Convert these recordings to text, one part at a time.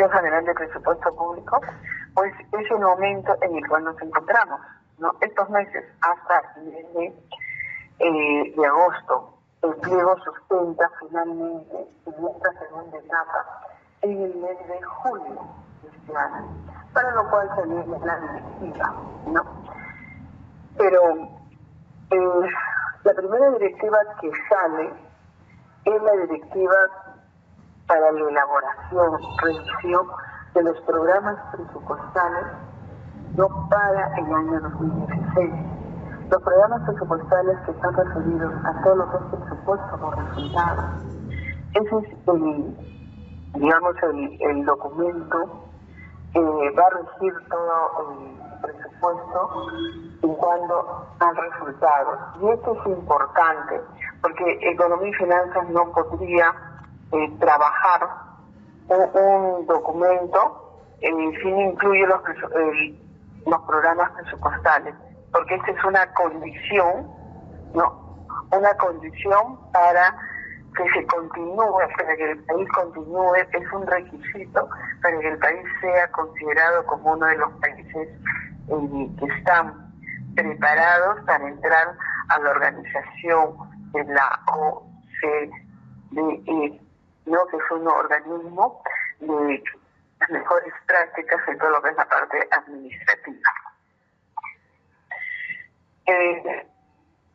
Consejo General de Presupuesto Público, pues es el momento en el cual nos encontramos, ¿no? Estos meses hasta el mes de agosto, el pliego sustenta finalmente en esta segunda etapa en el mes de julio de este año, para lo cual se viene la directiva, ¿no? Pero la primera directiva que sale es la directiva para la elaboración, revisión de los programas presupuestales, no para el año 2016. Los programas presupuestales que están referidos a todo lo que es presupuesto por resultados. Ese es el documento que va a regir todo el presupuesto en cuanto a resultados. Y esto es importante, porque Economía y Finanzas no podría trabajar un documento si no incluye los programas presupuestales, porque esta es una condición, ¿no? Una condición para que se continúe, para que el país continúe, es un requisito para que el país sea considerado como uno de los países que están preparados para entrar a la organización de la OCDE, ¿no? Que es un organismo de las mejores prácticas en todo lo que es la parte administrativa.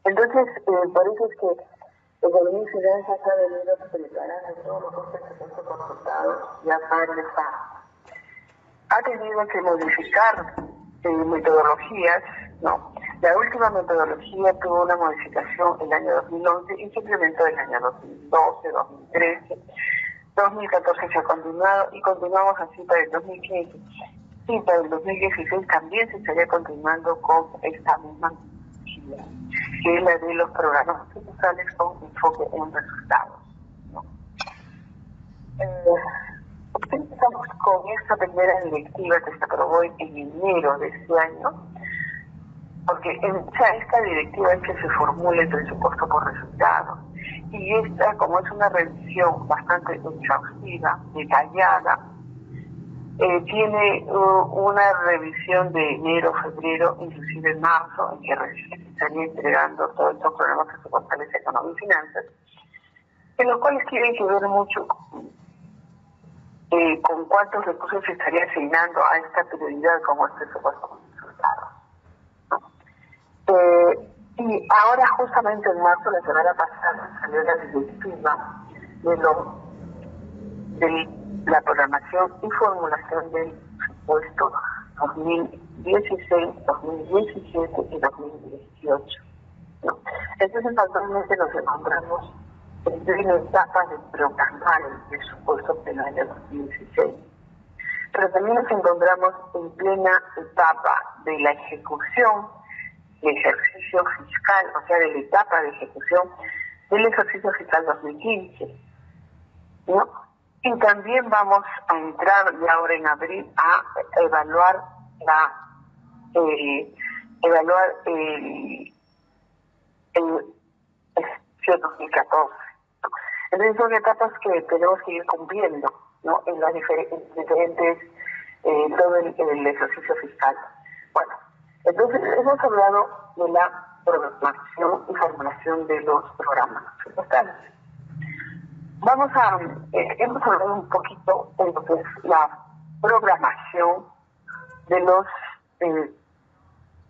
Entonces, por eso es que Economía y Finanzas ha venido preparando todo lo que es el por resultados ya para el Estado. Ha tenido que modificar metodologías, ¿no? La última metodología tuvo una modificación el año 2011 y se implementó el año 2012, 2013, 2014 se ha continuado y continuamos así para el 2015. Y para el 2016 también se estaría continuando con esta misma metodología, que es la de los programas presupuestales con enfoque en resultados, ¿no? Empezamos con esta primera directiva que se aprobó en enero de este año, porque esta directiva es que se formule el presupuesto por resultados. Y esta, como es una revisión bastante exhaustiva, detallada, tiene una revisión de enero, febrero, inclusive marzo, en que recién se estaría entregando todos estos programas presupuestales de Economía y Finanzas, en los cuales tienen que ver mucho con cuántos recursos se estaría asignando a esta prioridad como el presupuesto por resultados, ¿no? Y ahora justamente en marzo, la semana pasada, salió la directiva de la programación y formulación del presupuesto 2016, 2017 y 2018, ¿no? Entonces actualmente nos encontramos en plena etapa de programar el presupuesto del año 2016. Pero también nos encontramos en plena etapa de la ejecución del ejercicio fiscal, o sea, de la etapa de ejecución del ejercicio fiscal 2015, ¿no? Y también vamos a entrar ya ahora en abril a evaluar el ejercicio 2014. Entonces son etapas que tenemos que ir cumpliendo, ¿no? En las diferentes, todo el ejercicio fiscal. Bueno, entonces hemos hablado de la programación y formulación de los programas presupuestales. Hemos hablado un poquito de lo que es la programación de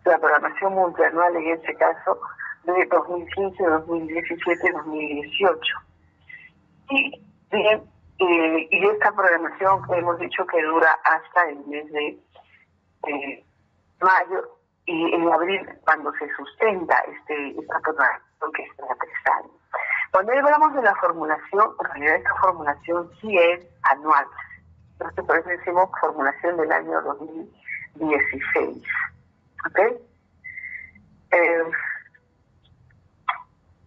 la programación multianual, en este caso, de 2015, 2017 y 2018. Y esta programación que hemos dicho que dura hasta el mes de mayo y en abril cuando se sustenta esta programación que está a 3 años. Cuando hablamos de la formulación, en realidad esta formulación sí es anual. Entonces por eso decimos formulación del año 2016. ¿Ok?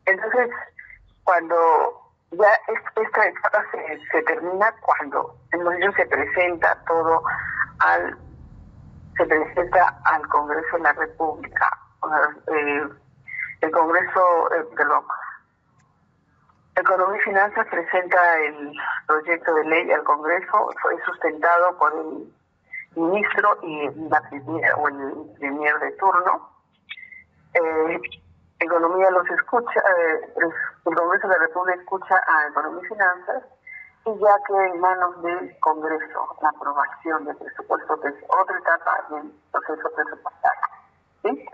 Entonces, cuando ya esta etapa se termina, cuando entonces se presenta todo al Congreso de la República, el Congreso, Economía y Finanzas presenta el proyecto de ley al Congreso, fue sustentado por el ministro y la premier, o el premier de turno. Economía los escucha, el Congreso de la República escucha a Economía y Finanzas, y ya queda en manos del Congreso la aprobación del presupuesto, que es otra etapa del proceso presupuestario. ¿Sí?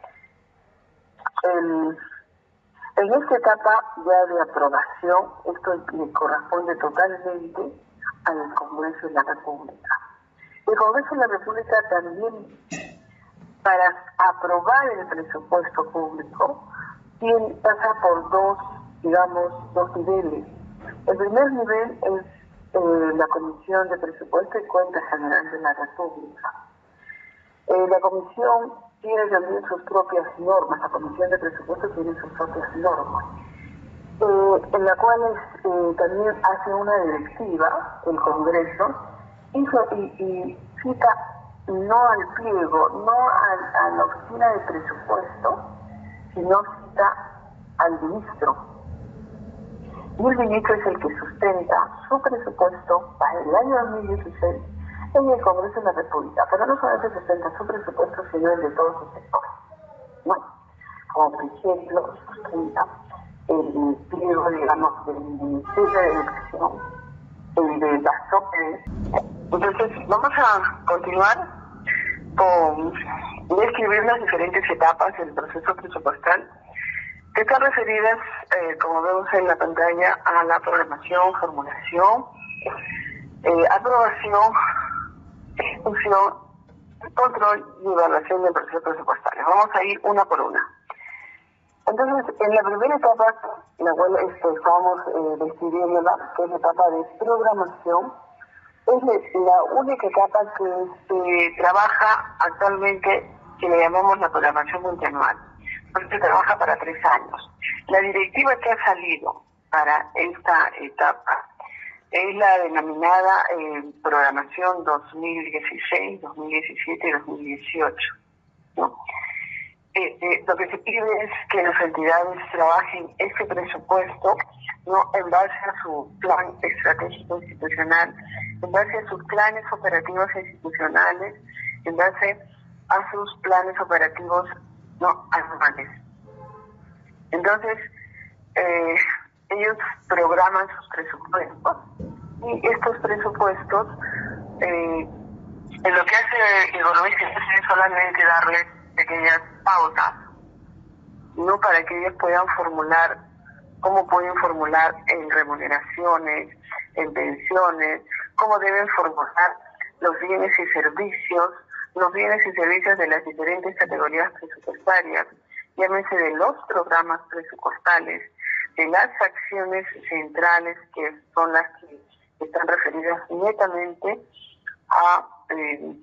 En esta etapa ya de aprobación, esto le corresponde totalmente al Congreso de la República. El Congreso de la República también, para aprobar el presupuesto público, pasa por dos niveles. El primer nivel es la Comisión de Presupuesto y Cuentas General de la República. La Comisión tiene también sus propias normas, la Comisión de Presupuesto tiene sus propias normas, en la cual también hace una directiva el Congreso y cita no al pliego, no a la oficina de presupuesto, sino cita al ministro. Y el ministro es el que sustenta su presupuesto para el año 2016 en el Congreso de la República, pero no solamente sustenta su presupuesto, sino el de todos los sectores. Bueno, como por ejemplo, sustenta el pliego, digamos, del Ministerio de Educación, el de gasto. Entonces, vamos a continuar con describir las diferentes etapas del proceso presupuestal, que están referidas, como vemos en la pantalla, a la programación, formulación, aprobación, ejecución, control y evaluación del proceso presupuestario. Vamos a ir una por una. Entonces, en la primera etapa, la cual estamos describiéndola, que es la etapa de programación, es la única etapa que se trabaja actualmente, que le llamamos la programación multianual, porque se trabaja para 3 años. La directiva que ha salido para esta etapa es la denominada programación 2016, 2017 y 2018, ¿no? Lo que se pide es que las entidades trabajen este presupuesto, ¿no?, en base a su plan estratégico institucional, en base a sus planes operativos institucionales, en base a sus planes operativos, ¿no?, anuales. Entonces, ellos programan sus presupuestos, y estos presupuestos, en lo que hace Economía es solamente darles pequeñas pautas, no, para que ellos puedan formular cómo pueden formular en remuneraciones, en pensiones, cómo deben formular los bienes y servicios de las diferentes categorías presupuestarias, llámese de los programas presupuestales, de las acciones centrales, que son las que están referidas netamente a el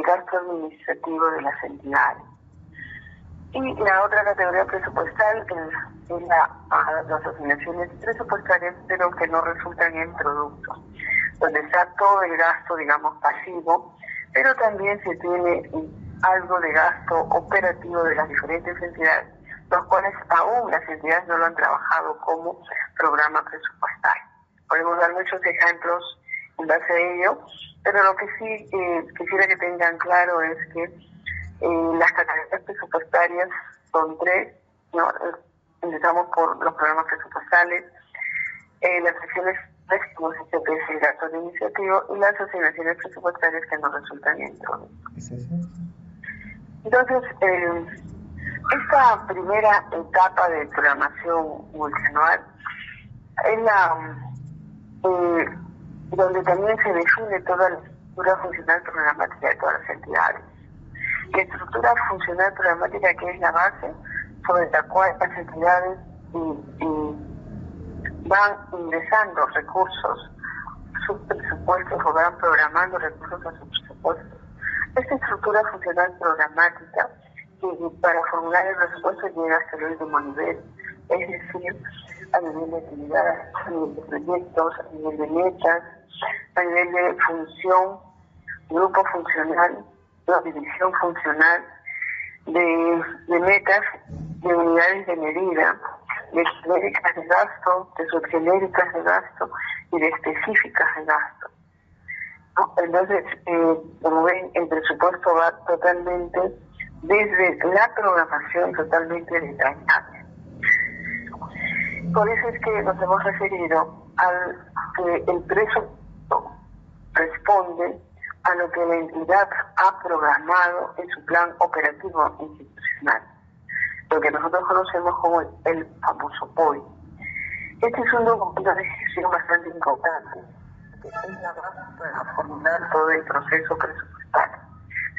gasto administrativo de las entidades. Y la otra categoría presupuestal es las asignaciones presupuestarias, pero que no resultan en productos, donde está todo el gasto, digamos, pasivo, pero también se tiene algo de gasto operativo de las diferentes entidades, los cuales aún las entidades no lo han trabajado como programa presupuestal. Podemos dar muchos ejemplos en base a ello, pero lo que sí quisiera que tengan claro es que las categorías presupuestarias son 3, ¿no? Empezamos por los programas presupuestales, las acciones como se dice, que es el gasto administrativo, y las asignaciones presupuestarias que no resultan en productos. Entonces, esta primera etapa de programación multianual es la donde también se define toda la estructura funcional programática de todas las entidades. La estructura funcional programática, que es la base sobre la cual las entidades van ingresando recursos, sus presupuestos, o van programando recursos a sus presupuestos. Esta estructura funcional programática, que para formular el presupuesto llega hasta el último nivel, es decir, a nivel de actividades, a nivel de proyectos, a nivel de metas, a nivel de función, grupo funcional, la división funcional, de metas, de unidades de medida, de genéricas de gasto, de subgenéricas de gasto y de específicas de gasto. ¿No? Entonces, como ven, el presupuesto va totalmente desde la programación totalmente detallada. Por eso es que nos hemos referido al que el presupuesto responde a lo que la entidad ha programado en su plan operativo institucional, lo que nosotros conocemos como el famoso POI. Este es un documento de gestión bastante importante, que es la base para formular todo el proceso presupuestario.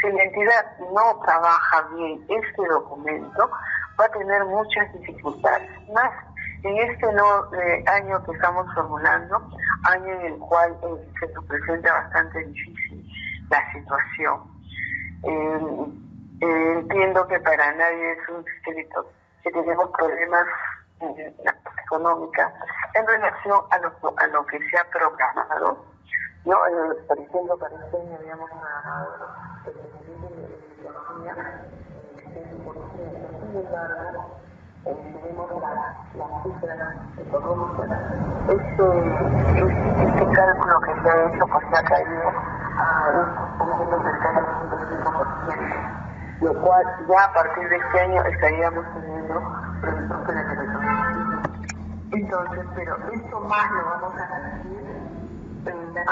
Si la entidad no trabaja bien este documento, va a tener muchas dificultades, más en este año que estamos formulando, año en el cual se nos presenta bastante difícil la situación. Entiendo que para nadie es un secreto que tenemos problemas en la parte económica en relación a lo que se ha programado, ¿no? Por ejemplo, para este año habíamos programado el crecimiento de la economía, sin embargo, tenemos las cifras económicas. Este cálculo que se ha hecho pues se ha caído a un poquito cercano al 5%, lo cual ya a partir de este año estaríamos teniendo previsto que la economía. Entonces, pero esto más lo vamos a decir en la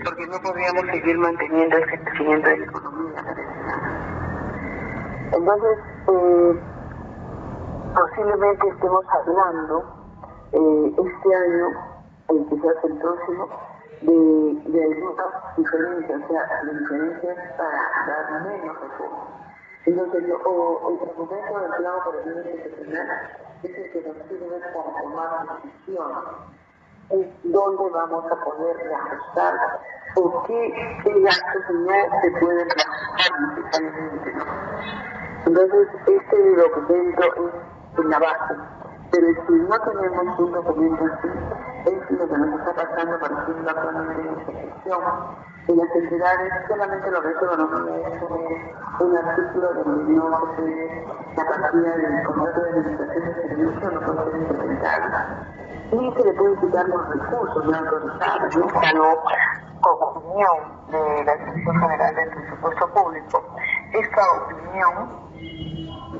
porque no podríamos seguir manteniendo este crecimiento de la economía. Entonces, posiblemente estemos hablando este año, quizás el próximo, de algunas diferencias, o sea, de diferencias para dar menos recursos. Entonces, el documento del plan operativo institucional es el que nos sirve para tomar decisiones. ¿Dónde vamos a poder reajustar o qué gastos no se pueden reajustar necesariamente? Entonces, este documento es la base, pero si no tenemos un documento así, es lo que nos está pasando, por ejemplo, actualmente en esta sección. En las entidades solamente lo que es economía es un artículo donde no se ve la partida del contrato de administración de servicios, no puede ser implementado. Y se le pueden quitar los recursos no autorizados, ¿no? Pero como opinión de la Dirección General del Presupuesto Público, esta opinión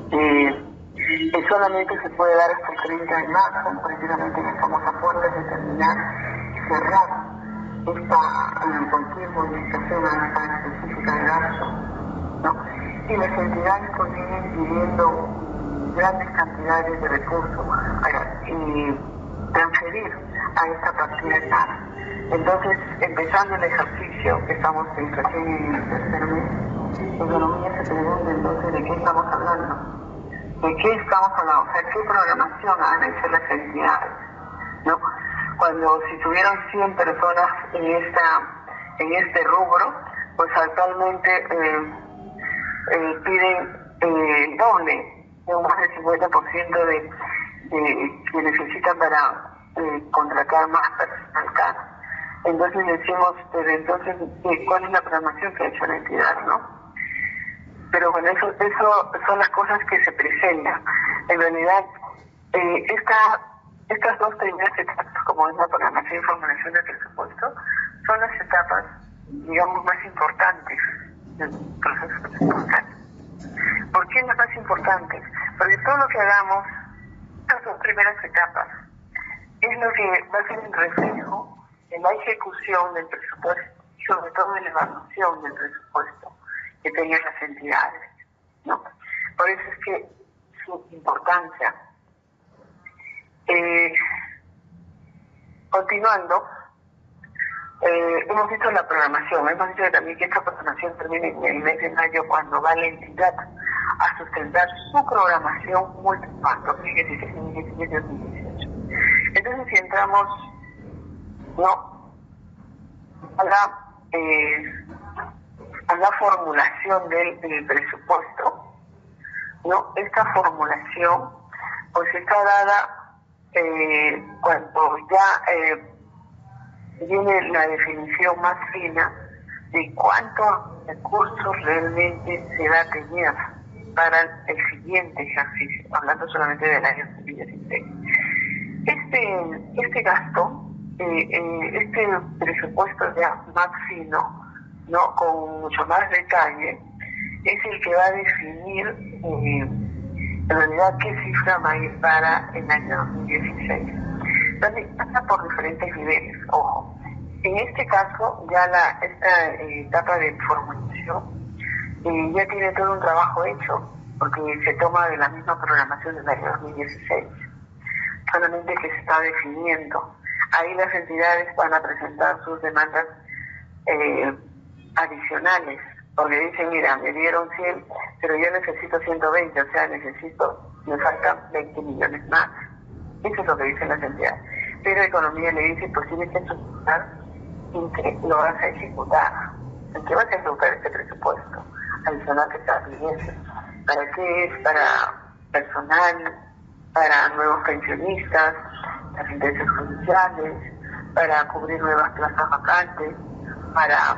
que solamente se puede dar hasta el 30 de marzo, precisamente que estamos a puertas de terminar y cerrar cualquier modificación a esta específica de gasto, ¿no? Y las entidades continúan pidiendo grandes cantidades de recursos para transferir a esta partida de nada. Entonces, empezando el ejercicio que estamos recién en el tercer mes, economía se pregunta entonces de qué estamos hablando. ¿De qué estamos hablando? O sea, ¿qué programación han hecho las entidades? ¿No? Cuando si tuvieron 100 personas en este rubro, pues actualmente piden el doble, un más del 50% de que necesitan para contratar más personal. Entonces decimos, pero entonces, ¿cuál es la programación que ha hecho la entidad, no? Pero bueno, eso son las cosas que se presentan. En realidad, estas dos primeras etapas, como es la programación y formulación del presupuesto, son las etapas, digamos, más importantes del proceso presupuestario. ¿Por qué las más importantes? Porque todo lo que hagamos, estas dos primeras etapas, es lo que va a ser el reflejo en la ejecución del presupuesto y sobre todo en la evaluación del presupuesto que tengan las entidades, ¿no? Por eso es que su importancia. Continuando, hemos visto la programación, hemos dicho también que esta programación termina en el mes de mayo cuando va la entidad a sustentar su programación multianual 2017, 2017, 2018. Entonces, si entramos a la formulación del presupuesto, ¿no? Esta formulación pues está dada cuando ya viene la definición más fina de cuántos recursos realmente se va a tener, para el siguiente ejercicio, hablando solamente del año 2016. Este gasto, este presupuesto ya más fino, ¿no? Con mucho más detalle, es el que va a definir en realidad qué cifra va a ir para el año 2016. También pasa por diferentes niveles, ojo. En este caso, ya esta etapa de formulación ya tiene todo un trabajo hecho, porque se toma de la misma programación del año 2016, solamente que se está definiendo. Ahí las entidades van a presentar sus demandas adicionales, porque dicen, mira, me dieron 100, pero yo necesito 120, o sea, me faltan 20 millones más. Eso es lo que dicen las entidades. Pero Economía le dice, pues tienes que estructurar en que lo vas a ejecutar, en que vas a ejecutar este presupuesto adicional que está pidiendo. ¿Para qué es? Para personal, para nuevos pensionistas, las sentencias judiciales, para cubrir nuevas plazas vacantes, para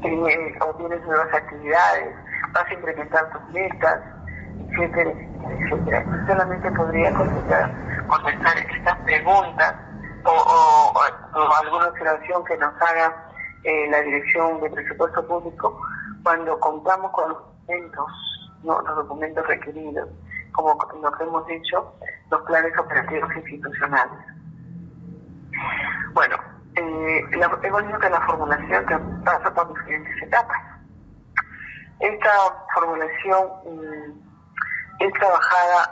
o tienes nuevas actividades, vas a incrementar tus metas, etcétera, etcétera. Yo solamente podría contestar estas preguntas o alguna observación que nos haga la Dirección de Presupuesto Público cuando contamos con los documentos, ¿no? Los documentos requeridos, como lo que hemos dicho, los planes operativos institucionales. Bueno, hemos dicho que la formulación pasa por diferentes etapas. Esta formulación es trabajada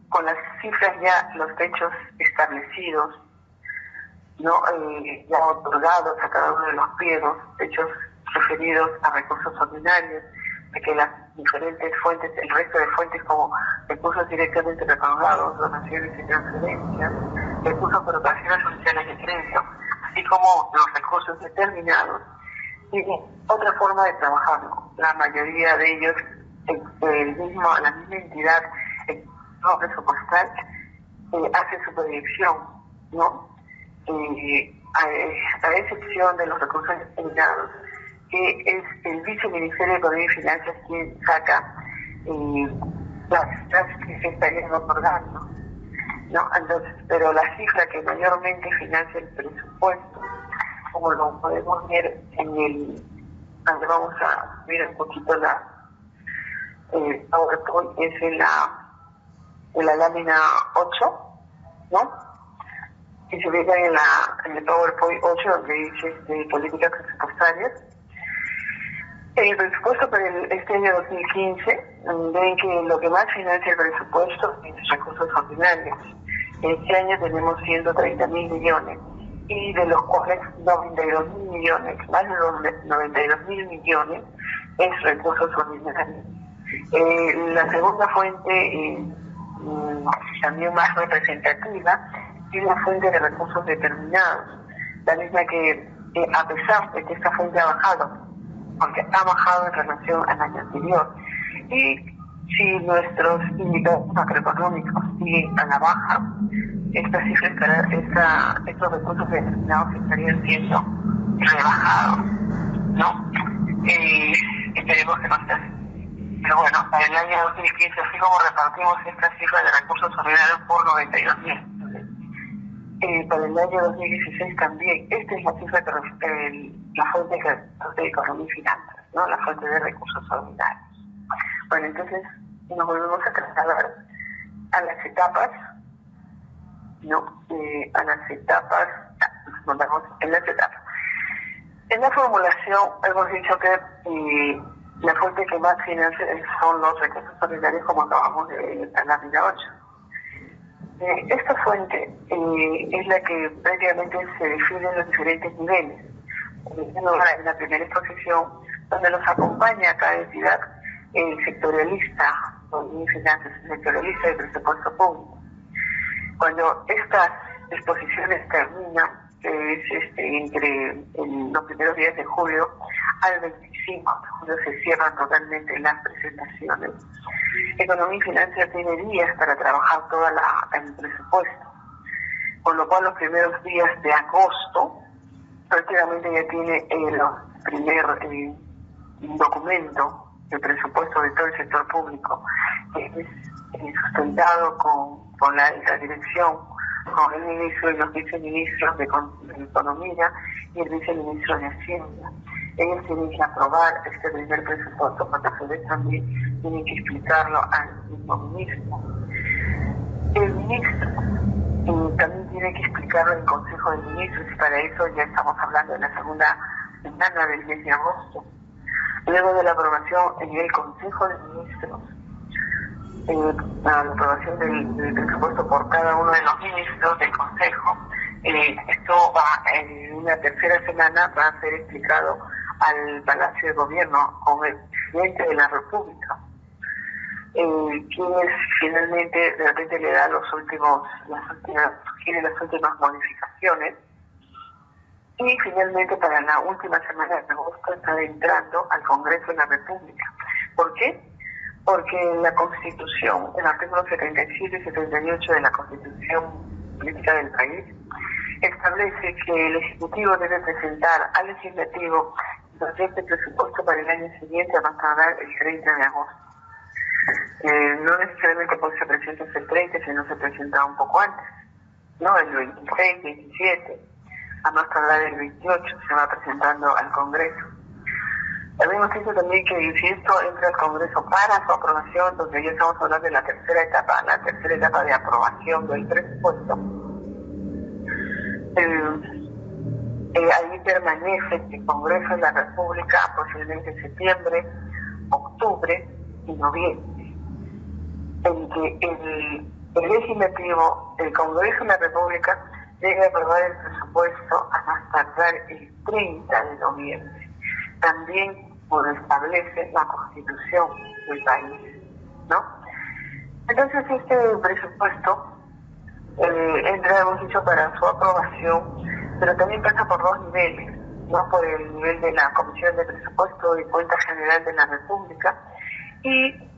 con las cifras ya, los techos establecidos, ¿no? Ya otorgados a cada uno de los pliegos, techos referidos a recursos ordinarios, de que las diferentes fuentes, el resto de fuentes como recursos directamente recaudados, donaciones y transferencias, recursos por operaciones judiciales de crédito, así como los recursos determinados, y otra forma de trabajarlo. La mayoría de ellos, la misma entidad presupuestal hace su proyección, ¿no? A excepción de los recursos determinados, que es el Viceministerio de Economía y Finanzas quien saca las cifras que se estarían otorgando, ¿no? Entonces, pero la cifra que mayormente financia el presupuesto, como lo podemos ver donde vamos a ver un poquito la PowerPoint, es en la lámina 8, ¿no? Y se ubica en el PowerPoint 8, donde dice políticas presupuestarias. En el presupuesto para este año 2015, ven que lo que más financia el presupuesto es recursos ordinarios. Este año tenemos 130.000 millones, y de los cuales 92.000 millones, más de los 92.000 millones, es recursos ordinarios. La segunda fuente, también más representativa, es la fuente de recursos determinados, la misma que, a pesar de que esta fuente ha bajado, porque ha bajado en relación al año anterior, y si nuestros indicadores macroeconómicos siguen a la baja, esta cifra estos recursos determinados estarían siendo rebajados, ¿no? Esperemos que no esté así. Pero bueno, para el año 2015, así como repartimos esta cifra de recursos ordinarios por 92.000, para el año 2016 también, esta es la cifra que la fuente de Economía y Finanzas, ¿no? La fuente de recursos ordinarios. Bueno, entonces nos volvemos a trasladar a las etapas, ¿no? A las etapas, nos vamos en las etapas. En la formulación hemos dicho que la fuente que más financia son los recursos ordinarios, como acabamos de ver en la lámina 8. Esta fuente es la que prácticamente se define en los diferentes niveles. En la primera exposición, donde nos acompaña a cada entidad el sectorialista, el sectorialista del presupuesto público. Cuando estas exposiciones terminan, que es entre los primeros días de julio al 25 de julio, se cierran totalmente las presentaciones. Economía y Finanzas tiene días para trabajar el presupuesto, con lo cual los primeros días de agosto prácticamente ya tiene el primer documento el presupuesto de todo el sector público, que es sustentado con la dirección, con el ministro y los viceministros de Economía y el viceministro de Hacienda. Ellos tienen que aprobar este primer presupuesto, porque a su vez también tienen que explicarlo al mismo ministro. El ministro también tiene que explicarlo en el Consejo de Ministros, y para eso ya estamos hablando de la segunda semana del mes de agosto. Luego de la aprobación en el Consejo de Ministros, la aprobación del presupuesto por cada uno de los ministros del Consejo, esto va en una tercera semana, va a ser explicado al Palacio de Gobierno con el presidente de la República, quien finalmente de repente le da las últimas modificaciones, y finalmente para la última semana de agosto está entrando al Congreso de la República. ¿Por qué? Porque la Constitución, el artículo 77 y 78 de la Constitución Política del país, establece que el Ejecutivo debe presentar al Legislativo el proyecto de presupuesto para el año siguiente, a más tardar el 30 de agosto. No necesariamente pues se presenta el 30, sino se presenta un poco antes, ¿no? El 26, 27, a más tardar el 28 se va presentando al Congreso. Habíamos dicho también que si esto entra al Congreso para su aprobación, donde ya estamos hablando de la tercera etapa de aprobación del presupuesto, ahí permanece el Congreso de la República posiblemente en septiembre, octubre y noviembre, en que el legislativo, el Congreso de la República, debe aprobar el presupuesto a más tardar el 30 de noviembre. También lo establece la Constitución del país, ¿no? Entonces este presupuesto entra, hemos dicho, para su aprobación, pero también pasa por dos niveles, ¿no? Por el nivel de la Comisión de Presupuesto y Cuenta General de la República, y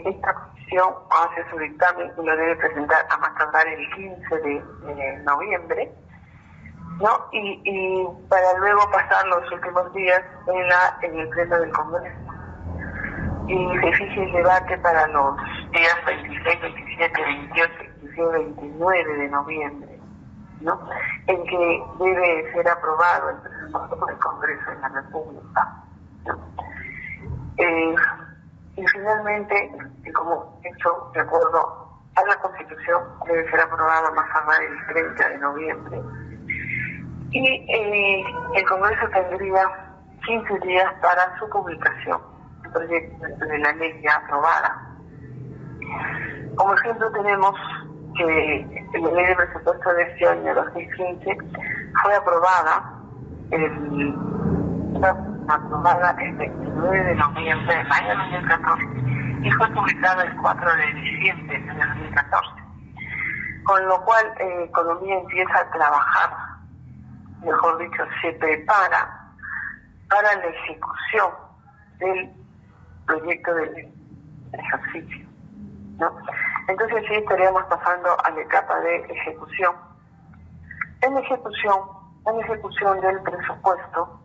esta comisión hace su dictamen y lo debe presentar a más tardar el 15 de noviembre, ¿no? Y para luego pasar los últimos días en el pleno del Congreso. Y se fija el debate para los días 26, 27, 28, 29, 29 de noviembre, ¿no? En que debe ser aprobado el presupuesto por el Congreso de la República, ¿no? Y finalmente, como he dicho, de acuerdo a la Constitución, debe ser aprobado más tardar el 30 de noviembre. Y el Congreso tendría 15 días para su publicación, el proyecto de la ley ya aprobada. Como ejemplo tenemos que la ley de presupuesto de este año 2015 fue aprobada el 29 de noviembre del año 2014 y fue publicada el 4 de diciembre del año 2014. Con lo cual Economía empieza a trabajar, mejor dicho, se prepara para la ejecución del proyecto del ejercicio, ¿no? Entonces sí estaríamos pasando a la etapa de ejecución. En ejecución del presupuesto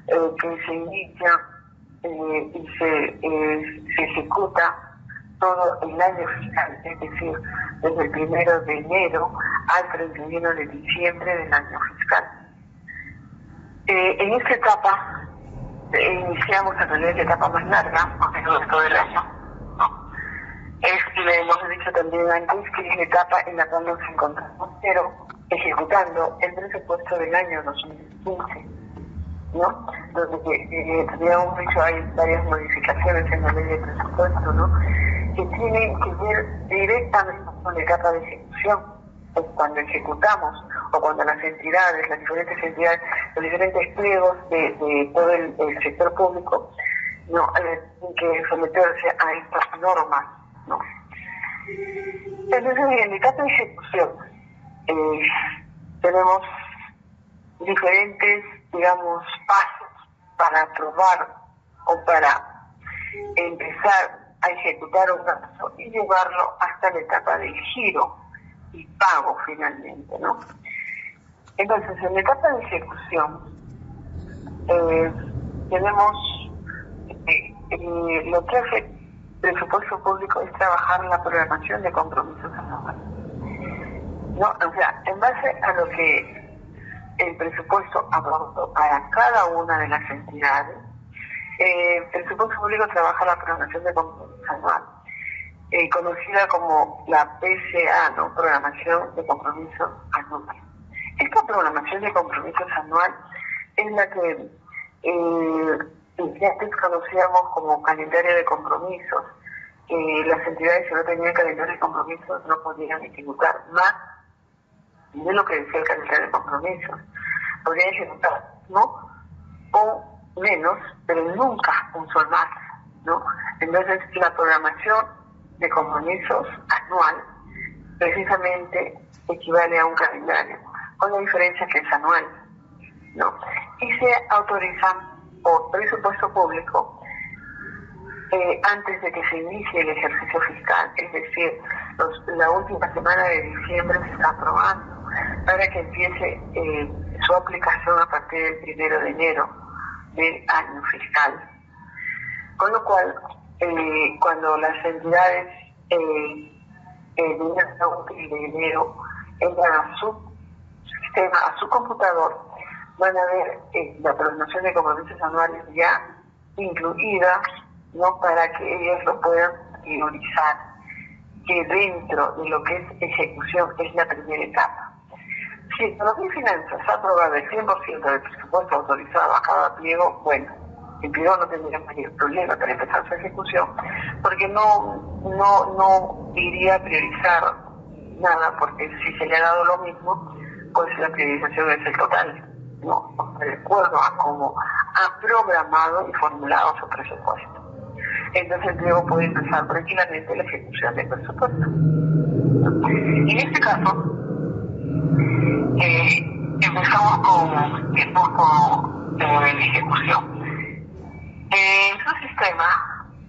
que se inicia y se ejecuta todo el año fiscal, es decir, desde el 1 de enero al 31 de diciembre del año fiscal. En esta etapa iniciamos a tener la etapa más larga, porque no es todo el año, ¿no? Le hemos dicho también antes que es la etapa en la cual nos encontramos, pero ejecutando el presupuesto del año 2015, ¿no? Donde habíamos dicho hay varias modificaciones en la ley de presupuesto, ¿no? Que tienen que ver directamente con la etapa de ejecución. Pues cuando ejecutamos o cuando las entidades, las diferentes entidades, los diferentes pliegos de todo el sector público, ¿no? Tienen que someterse a estas normas, ¿no? Entonces, en la etapa de ejecución tenemos diferentes, digamos, pasos para aprobar o para empezar a ejecutar un gasto y llevarlo hasta la etapa del giro y pago finalmente, ¿no? Entonces, en la etapa de ejecución tenemos lo que hace presupuesto público es trabajar la programación de compromisos anuales. ¿No? O sea, en base a lo que el presupuesto aprobado para cada una de las entidades, el presupuesto público trabaja la programación de compromisos anuales, conocida como la PCA, ¿no? Programación de compromisos anuales. Esta programación de compromisos anual es la que antes conocíamos como calendario de compromisos. Las entidades que no tenían calendario de compromisos no podían ejecutar más de lo que decía el calendario de compromisos. Podían ejecutar, ¿no? O menos, pero nunca un sol más, ¿no? Entonces, la programación de compromisos anual precisamente equivale a un calendario, con la diferencia que es anual, ¿no? Y se autorizan por presupuesto público antes de que se inicie el ejercicio fiscal, es decir, la última semana de diciembre se está aprobando para que empiece su aplicación a partir del 1 de enero del año fiscal. Con lo cual, cuando las entidades de enero entran a su sistema, a su computador, van a ver la programación de compromisos anuales ya incluida, ¿no? Para que ellos lo puedan priorizar, que dentro de lo que es ejecución es la primera etapa. Si Economía y Finanzas ha aprobado el 100% del presupuesto autorizado a cada pliego, bueno, el pliego no tendría mayor problema para empezar su ejecución, porque no iría a priorizar nada, porque si se le ha dado lo mismo, pues la priorización es el total, ¿no? De acuerdo a cómo ha programado y formulado su presupuesto. Entonces el pliego puede empezar tranquilamente la ejecución del presupuesto. En este caso, empezamos con el poco de ejecución. En su sistema,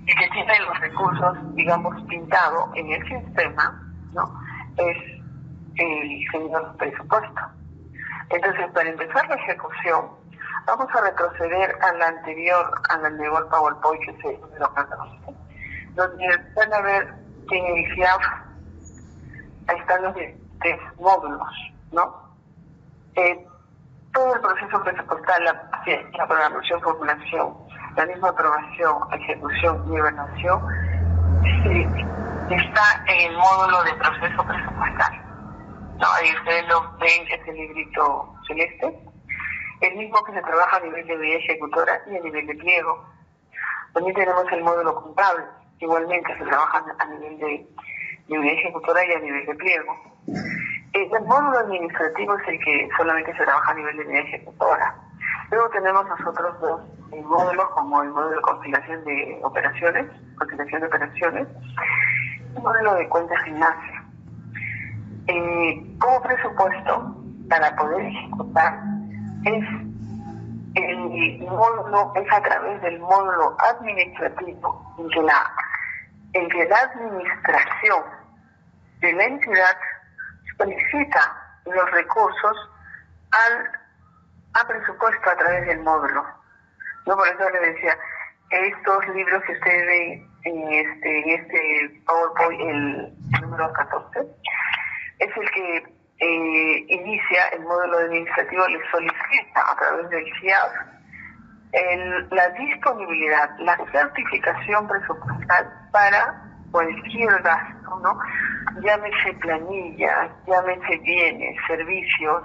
el que tiene los recursos, digamos, pintado en el sistema, ¿no? Es el señor presupuesto. Entonces, para empezar la ejecución, vamos a retroceder al anterior PowerPoint que se número 14, donde van a ver que en el GIAF ahí están los diferentes módulos, ¿no? Todo el proceso presupuestal, la programación, formulación, la misma aprobación, ejecución y evaluación, está en el módulo de proceso presupuestal. No, ahí ustedes lo ven, ese librito celeste, el mismo que se trabaja a nivel de unidad ejecutora y a nivel de pliego. También tenemos el módulo contable, igualmente se trabaja a nivel de unidad ejecutora y a nivel de pliego. El módulo administrativo es el que solamente se trabaja a nivel de unidad ejecutora. Luego tenemos nosotros dos módulos, como el módulo de conciliación de operaciones, y el módulo de cuentas gimnasia. Como presupuesto, para poder ejecutar, es a través del módulo administrativo en que la administración de la entidad solicita los recursos a presupuesto a través del módulo. Yo por eso le decía, estos libros que ustedes ven en este PowerPoint, el número 14, es el que inicia el módulo administrativo, le solicita a través del GIAF la disponibilidad, la certificación presupuestal para cualquier gasto, ¿no? Llámese planilla, llámese bienes, servicios,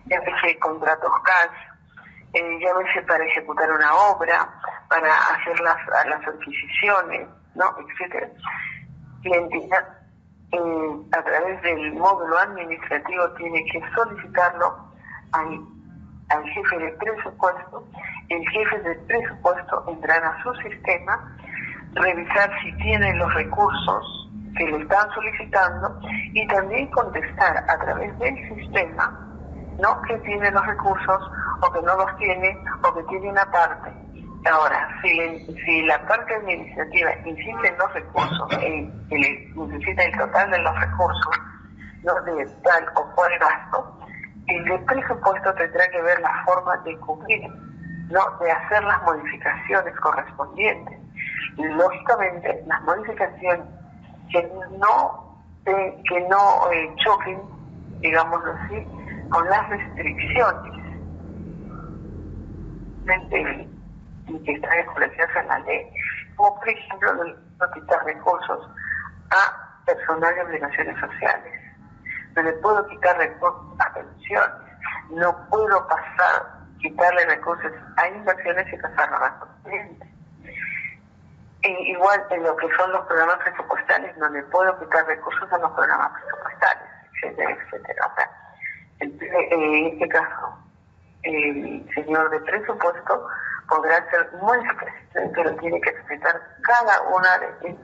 llámese contratos cash, llámese para ejecutar una obra, para hacer las adquisiciones, ¿no? Etcétera. La entidad a través del módulo administrativo tiene que solicitarlo al jefe de presupuesto. El jefe de presupuesto entrará a su sistema, revisar si tiene los recursos que le están solicitando y también contestar a través del sistema, ¿no?, que tiene los recursos o que no los tiene o que tiene una parte. Ahora, si la parte administrativa insiste en los recursos y necesita el total de los recursos, no de tal o cual gasto, el de presupuesto tendrá que ver la forma de cubrir, ¿no?, de hacer las modificaciones correspondientes. Y lógicamente las modificaciones que no choquen, digámoslo así, con las restricciones que están establecidas en la ley, como por ejemplo no quitar recursos a personal de obligaciones sociales, no le puedo quitar recursos a pensiones, no puedo quitarle recursos a inversiones y pasarlo a gastos corrientes. Igual en lo que son los programas presupuestales, no le puedo quitar recursos a los programas presupuestales, etcétera, etcétera. O sea, en este caso, el señor de presupuesto podrá ser muy específico, pero tiene que respetar cada una de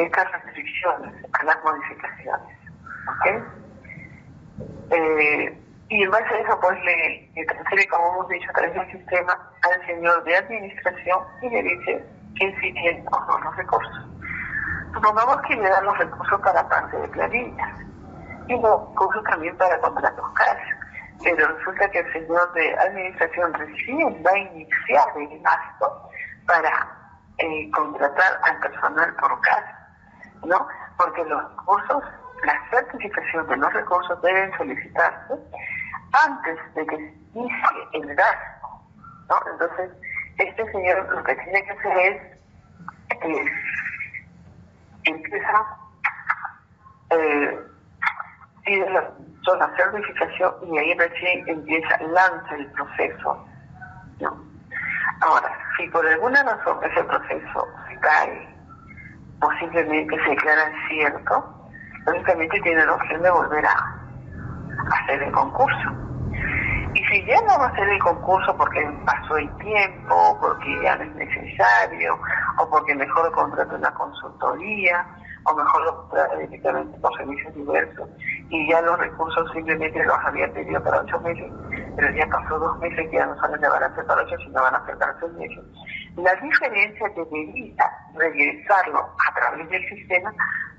estas restricciones a las modificaciones. ¿Okay? Y en base a eso, pues le transfiere, como hemos dicho, a través del sistema al señor de administración y le dice que sí tiene o no los recursos. Supongamos que le dan los recursos para parte de planillas y los recursos también para contratos cash, pero resulta que el señor de administración recién va a iniciar el gasto para contratar al personal por cash, ¿no? Porque los recursos, la certificación de los recursos deben solicitarse antes de que se inicie el gasto, ¿no? Entonces, este señor lo que tiene que hacer es empieza pide la certificación y ahí recién lanza el proceso, ¿no? Ahora, si por alguna razón ese proceso se cae o simplemente se declara cierto, lógicamente tiene la opción de volver a hacer el concurso. Y si ya no va a hacer el concurso porque pasó el tiempo, porque ya no es necesario, o porque mejor contrata una consultoría, o mejor lo contrata directamente por servicios diversos, y ya los recursos simplemente los había pedido para 8 meses, pero ya pasó 2 meses que ya no saben que van a ser para 8, sino van a ser para 6 meses. La diferencia debería regresarlo a través del sistema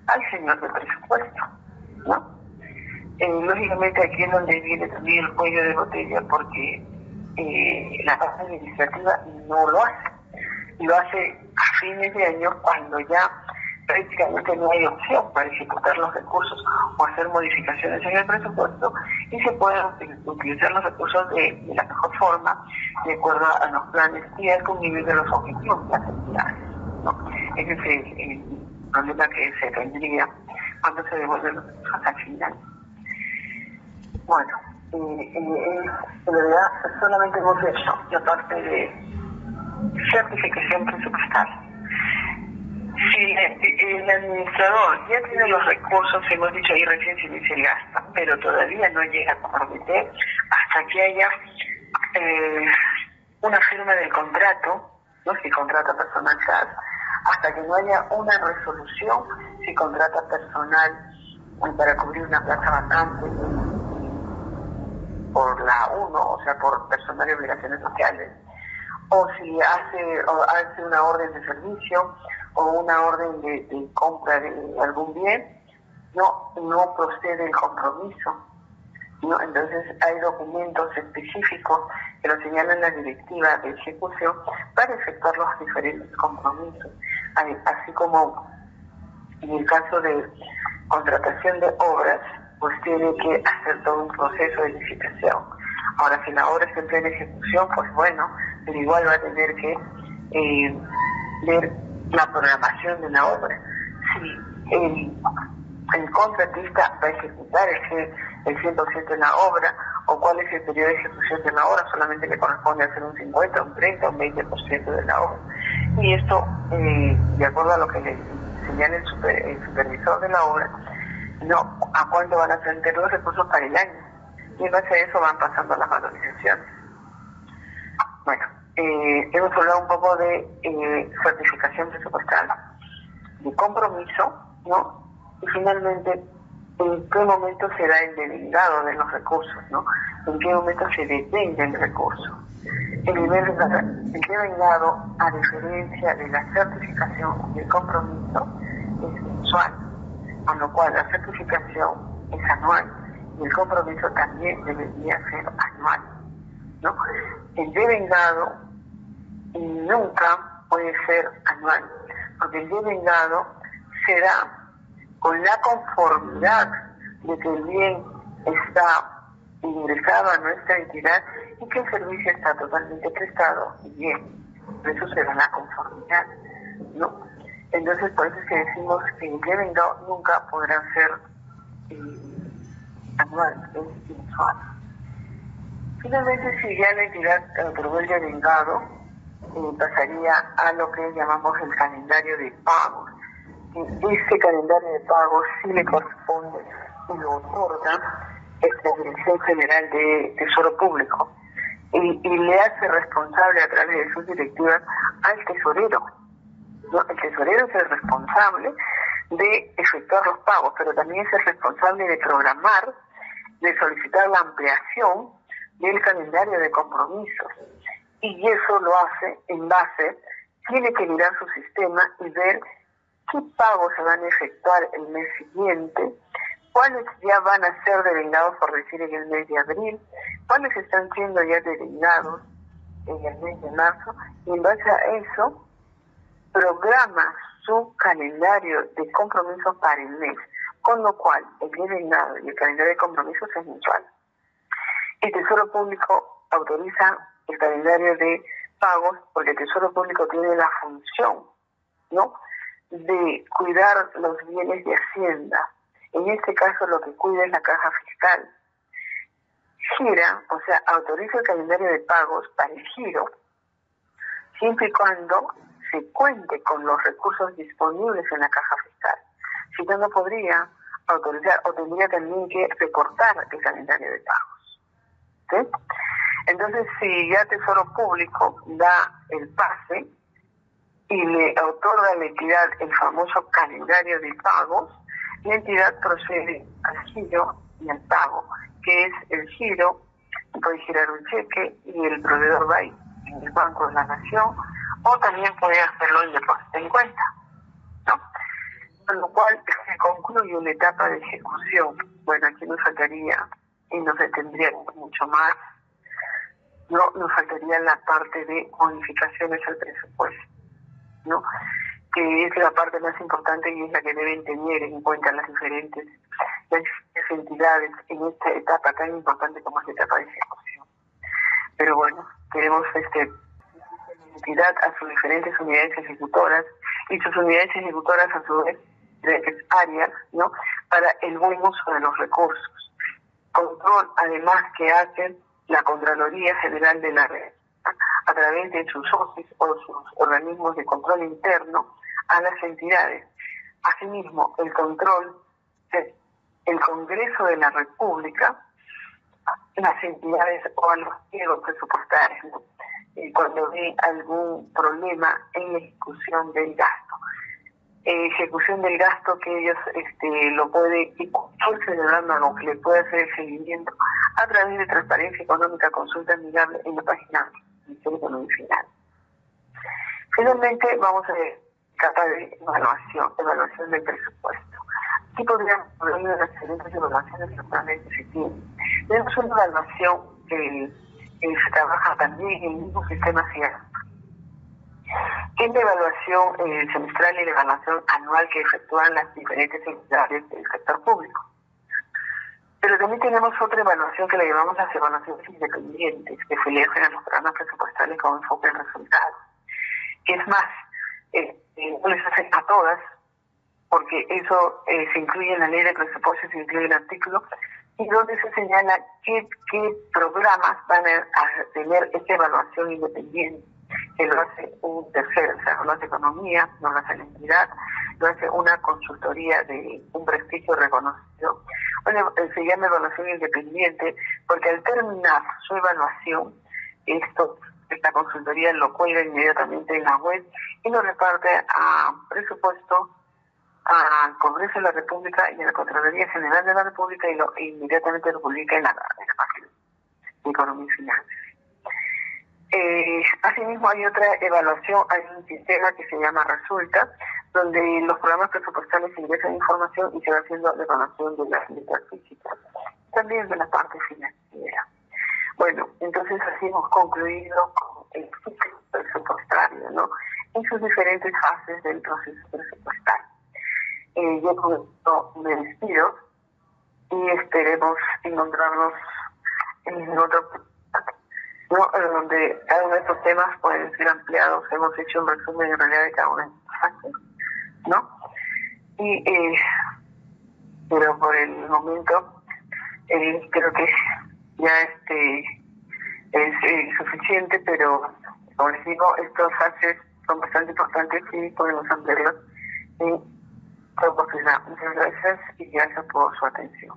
al señor del presupuesto, ¿no? Lógicamente aquí es donde viene también el cuello de botella, porque la parte administrativa no lo hace. Lo hace a fines de año cuando ya prácticamente no hay opción para ejecutar los recursos o hacer modificaciones en el presupuesto, y se pueden utilizar los recursos de la mejor forma, de acuerdo a los planes y al cumplimiento de los objetivos de las entidades, ¿no? Ese es el problema que se tendría cuando se devuelven los recursos al final. Bueno, en realidad solamente hemos hecho la parte de certificación presupuestal. Si el administrador ya tiene los recursos, hemos dicho ahí recién se inicia el gasto, pero todavía no llega a comprometer hasta que haya una firma del contrato, ¿no? Si contrata personal CAD, hasta que no haya una resolución si contrata personal para cubrir una plaza vacante por la 1, o sea, por personal de obligaciones sociales, o si hace una orden de servicio o una orden de compra de algún bien, no procede el compromiso, ¿no? Entonces hay documentos específicos que lo señalan la directiva de ejecución para efectuar los diferentes compromisos, así como en el caso de contratación de obras, pues tiene que hacer todo un proceso de licitación. Ahora, si la obra está en plena ejecución, pues bueno, pero igual va a tener que ver la programación de la obra. Si el contratista va a ejecutar el 100% de la obra, o cuál es el periodo de ejecución de la obra, solamente le corresponde hacer un 50, un 30, un 20% de la obra. Y esto, de acuerdo a lo que le señala el supervisor de la obra, a cuánto van a tener los recursos para el año, y en base a eso van pasando las valorizaciones. Bueno, hemos hablado un poco de certificación presupuestal, de compromiso, ¿no? Y finalmente, ¿en qué momento se da el devengado de los recursos, ¿no? ¿En qué momento se detenga el recurso? El devengado, a diferencia de la certificación y el compromiso, es mensual, con lo cual la certificación es anual y el compromiso también debería ser anual, ¿no? El devengado nunca puede ser anual, porque el devengado se da con la conformidad de que el bien está ingresado a nuestra entidad y que el servicio está totalmente prestado y bien. Por eso se da la conformidad, ¿no? Entonces, por eso es que decimos que el devengado nunca podrá ser anual, es mensual. Finalmente, si ya la entidad aprobó el devengado, pasaría a lo que llamamos el calendario de pagos. Ese calendario de pagos sí le corresponde y lo otorga la Dirección General de Tesoro Público y le hace responsable a través de sus directivas al tesorero, ¿no? El tesorero es el responsable de efectuar los pagos, pero también es el responsable de programar, de solicitar la ampliación del calendario de compromisos. Y eso lo hace en base, tiene que mirar su sistema y ver qué pagos se van a efectuar el mes siguiente, cuáles ya van a ser devengados, por decir, en el mes de abril, cuáles están siendo ya devengados en el mes de marzo, y en base a eso programa su calendario de compromisos para el mes, con lo cual el devengado y el calendario de compromisos es mensual. El Tesoro Público autoriza el calendario de pagos porque el Tesoro Público tiene la función, ¿no?, de cuidar los bienes de Hacienda. En este caso lo que cuida es la caja fiscal. Gira, o sea, autoriza el calendario de pagos para el giro, siempre y cuando se cuente con los recursos disponibles en la caja fiscal. Si no, no podría autorizar o tendría también que recortar el calendario de pagos. ¿Sí? Entonces, si ya Tesoro Público da el pase y le otorga a la entidad el famoso calendario de pagos, la entidad procede al giro y al pago, que es el giro, puede girar un cheque y el proveedor va en el Banco de la Nación, o también puede hacerlo en depósito en cuenta, ¿no? Con lo cual se concluye una etapa de ejecución. Bueno, aquí nos faltaría y nos detendría mucho más, ¿no? Nos faltaría la parte de modificaciones al presupuesto, ¿no?, que es la parte más importante y es la que deben tener en cuenta las diferentes entidades en esta etapa tan importante como es la etapa de ejecución. Pero bueno, queremos entidad a sus diferentes unidades ejecutoras y sus unidades ejecutoras a su vez diferentes áreas, ¿no?, para el buen uso de los recursos. Control, además, que hace la Contraloría General de la Red a través de sus socios o sus organismos de control interno a las entidades. Asimismo, el control del Congreso de la República, las entidades o a los pliegos presupuestarios, ¿no?, cuando ve algún problema en la ejecución del gasto. Ejecución del gasto que ellos lo puede, y cualquier ciudadano que le puede hacer el seguimiento a través de Transparencia Económica, consulta amigable en la página del Ministerio Final. Finalmente, vamos a ver capa de evaluación del presupuesto. Aquí podríamos hablar de las diferentes evaluaciones que actualmente se tienen. Tenemos una evaluación que se trabaja también en el mismo sistema CIAS, que es la evaluación semestral y la evaluación anual que efectúan las diferentes entidades del sector público. Pero también tenemos otra evaluación que le llamamos las evaluaciones independientes, que se le hacen a los programas presupuestales con enfoque en resultados. Que es más, no les hacen a todas, porque eso se incluye en la ley de presupuestos, se incluye el artículo, y donde se señala qué programas van a tener esta evaluación independiente, que lo hace un tercero, o sea, no lo hace economía, no lo hace la entidad, lo hace una consultoría de un prestigio reconocido. Bueno, se llama evaluación independiente porque al terminar su evaluación, esta consultoría lo cuelga inmediatamente en la web y lo reparte a presupuesto, al Congreso de la República y a la Contraloría General de la República y lo inmediatamente lo publica en la página de Economía y Finanzas. Asimismo hay otra evaluación, hay un sistema que se llama Resulta, donde los programas presupuestales ingresan información y se va haciendo la evaluación de las letras físicas, también de la parte financiera. Bueno, entonces así hemos concluido con el ciclo presupuestario, ¿no? en sus diferentes fases del proceso presupuestal. Yo con esto me despido y esperemos encontrarnos en otro podcast, ¿no? Donde cada uno de estos temas pueden ser ampliados. Hemos hecho un resumen en realidad de cada uno de estos fases, ¿no? Pero por el momento creo que ya es suficiente, pero como les digo, estos fases son bastante importantes y podemos ampliarlos en otra oportunidad. Muchas gracias y gracias por su atención.